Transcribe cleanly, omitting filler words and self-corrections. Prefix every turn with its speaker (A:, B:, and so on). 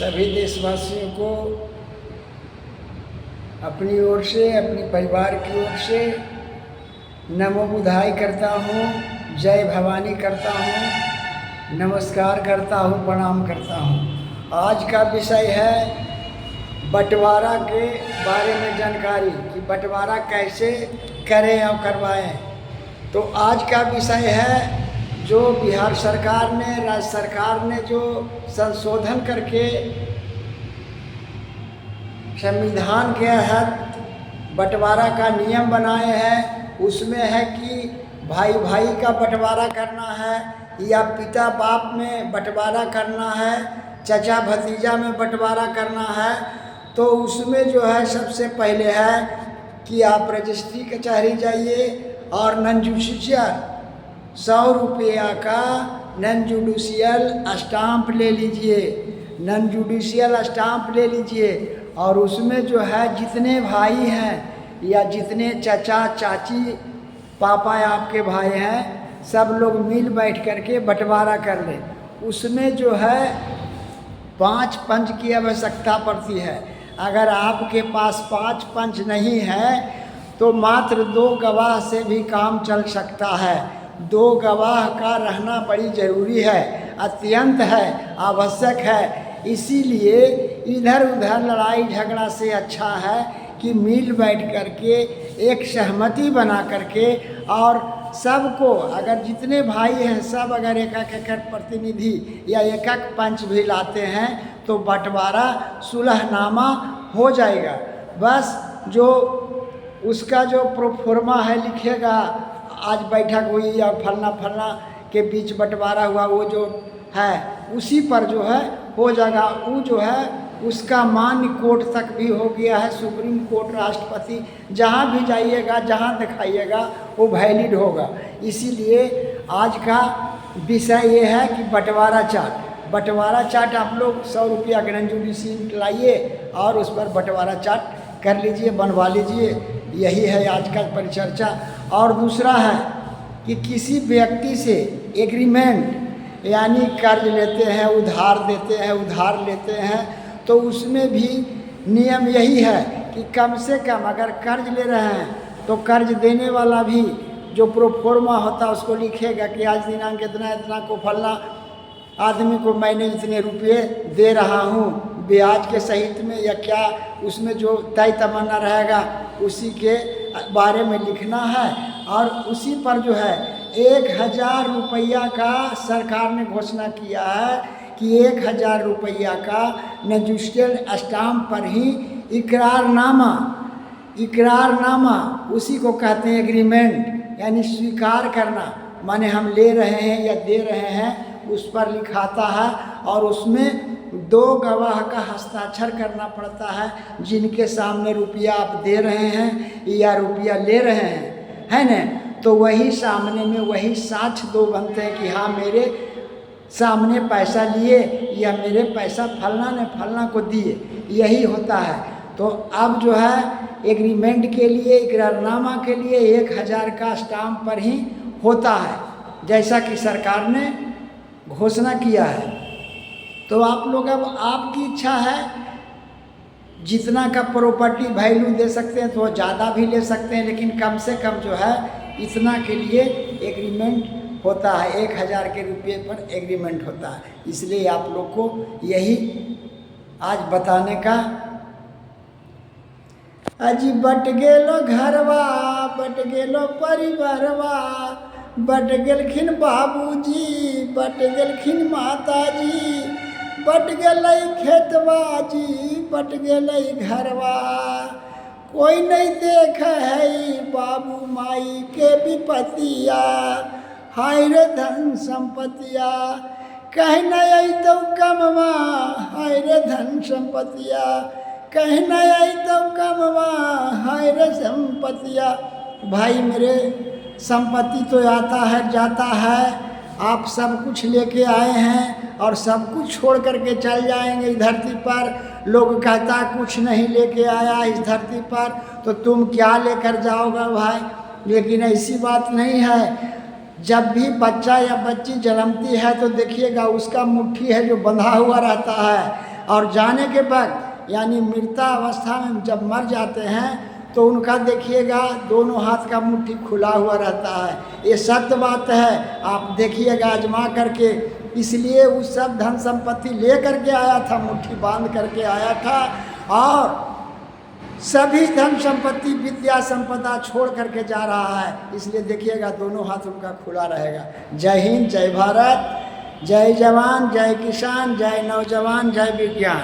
A: सभी देशवासियों को अपनी ओर से, अपने परिवार की ओर से नमो बुधाई करता हूँ, जय भवानी करता हूँ, नमस्कार करता हूँ, प्रणाम करता हूँ। आज का विषय है बंटवारा के बारे में जानकारी कि बंटवारा कैसे करें और करवाएं। तो आज का विषय है जो बिहार सरकार ने, राज्य सरकार ने जो संशोधन करके संविधान के तहत बंटवारा का नियम बनाए हैं, उसमें है कि भाई भाई का बंटवारा करना है या पिता बाप में बंटवारा करना है, चचा भतीजा में बंटवारा करना है। तो उसमें जो है सबसे पहले है कि आप रजिस्ट्री कचहरी जाइए और नॉन जुडिशियल 100 रुपया का नॉन जुडिशियल स्टाम्प ले लीजिए, नॉन जुडिशियल स्टाम्प ले लीजिए। और उसमें जो है जितने भाई हैं या जितने चचा चाची पापा आपके भाई हैं, सब लोग मिल बैठ करके बंटवारा कर लें। उसमें जो है 5 पंच की आवश्यकता पड़ती है। अगर आपके पास 5 पंच नहीं है तो मात्र 2 गवाह से भी काम चल सकता है। 2 गवाह का रहना बड़ी ज़रूरी है, अत्यंत है, आवश्यक है। इसीलिए इधर उधर लड़ाई झगड़ा से अच्छा है कि मिल बैठ करके एक सहमति बना करके और सबको, अगर जितने भाई हैं सब अगर एक प्रतिनिधि या एक पंच भी लाते हैं तो बंटवारा सुलहनामा हो जाएगा। बस जो उसका जो प्रोफोर्मा है लिखेगा, आज बैठक हुई या फलना फलना के बीच बंटवारा हुआ, वो जो है उसी पर जो है हो जाएगा। वो जो है उसका मान्य कोर्ट तक भी हो गया है, सुप्रीम कोर्ट, राष्ट्रपति, जहाँ भी जाइएगा, जहाँ दिखाइएगा वो वैलिड होगा। इसीलिए आज का विषय ये है कि बंटवारा चार्ट, बंटवारा चार्ट आप लोग 100 रुपया का नॉन जुडिशियल लाइए और उस पर बंटवारा चार्ट कर लीजिए, बनवा लीजिए। यही है आज का परिचर्चा। और दूसरा है कि किसी व्यक्ति से एग्रीमेंट यानी कर्ज लेते हैं, उधार देते हैं, उधार लेते हैं, तो उसमें भी नियम यही है कि कम से कम अगर कर्ज ले रहे हैं तो कर्ज देने वाला भी जो प्रोफोर्मा होता है उसको लिखेगा कि आज दिनांक इतना इतना को फलना आदमी को मैंने इतने रुपये दे रहा हूँ ब्याज के सहित में, या क्या उसमें जो तय तमन्ना रहेगा उसी के बारे में लिखना है। और उसी पर जो है 1000 रुपया का सरकार ने घोषणा किया है कि 1000 रुपया का नॉन जुडिशियल स्टाम्प पर ही इकरारनामा, इकरारनामा उसी को कहते हैं एग्रीमेंट, यानी स्वीकार करना, माने हम ले रहे हैं या दे रहे हैं उस पर लिखाता है। और उसमें 2 गवाह का हस्ताक्षर करना पड़ता है, जिनके सामने रुपया आप दे रहे हैं या रुपया ले रहे हैं, है न। तो वही सामने में वही साक्ष्य 2 बनते हैं कि हाँ मेरे सामने पैसा लिए या मेरे पैसा फलना ने फलना को दिए, यही होता है। तो अब जो है एग्रीमेंट के लिए, इकरारनामा के लिए 1000 का स्टाम्प पर ही होता है, जैसा कि सरकार ने घोषणा किया है। तो आप लोग, अब आपकी इच्छा है, जितना का प्रॉपर्टी वैल्यू दे सकते हैं तो ज़्यादा भी ले सकते हैं, लेकिन कम से कम जो है इतना के लिए एग्रीमेंट होता है, 1000 के रुपये पर एग्रीमेंट होता है। इसलिए आप लोग को यही आज बताने का। अजी बट गेलो घरवा, बट गेलो परिवारवा, बट गेलखिन बाबूजी, बट गेलखिन माताजी, बट गेलै खेतवा जी, बट गेलै घरवा, कोई नहीं देख है बाबू माई के विपतिया, हाय रे धन संपत्तिया, कहीं नहीं आई तो कमवा, हाय रे धन संपत्तिया, कहीं नहीं आई तो कमवा, हाय रे संपत्तिया। भाई मेरे, संपत्ति तो आता है जाता है, आप सब कुछ लेके आए हैं और सब कुछ छोड़ करके चल जाएंगे इस धरती पर। लोग कहता कुछ नहीं लेके आया इस धरती पर, तो तुम क्या लेकर जाओगे भाई? लेकिन ऐसी बात नहीं है। जब भी बच्चा या बच्ची जन्मती है तो देखिएगा उसका मुट्ठी है जो बंधा हुआ रहता है, और जाने के बाद यानी मृतावस्था में जब मर जाते हैं तो उनका देखिएगा दोनों हाथ का मुट्ठी खुला हुआ रहता है। ये सत्य बात है, आप देखिएगा आजमा करके। इसलिए उस सब धन संपत्ति ले करके आया था, मुट्ठी बांध करके आया था, और सभी धन संपत्ति विद्या संपदा छोड़ करके जा रहा है। इसलिए देखिएगा दोनों हाथ उनका खुला रहेगा। जय हिंद, जय भारत, जय जवान, जय किसान, जय नौजवान, जय विज्ञान।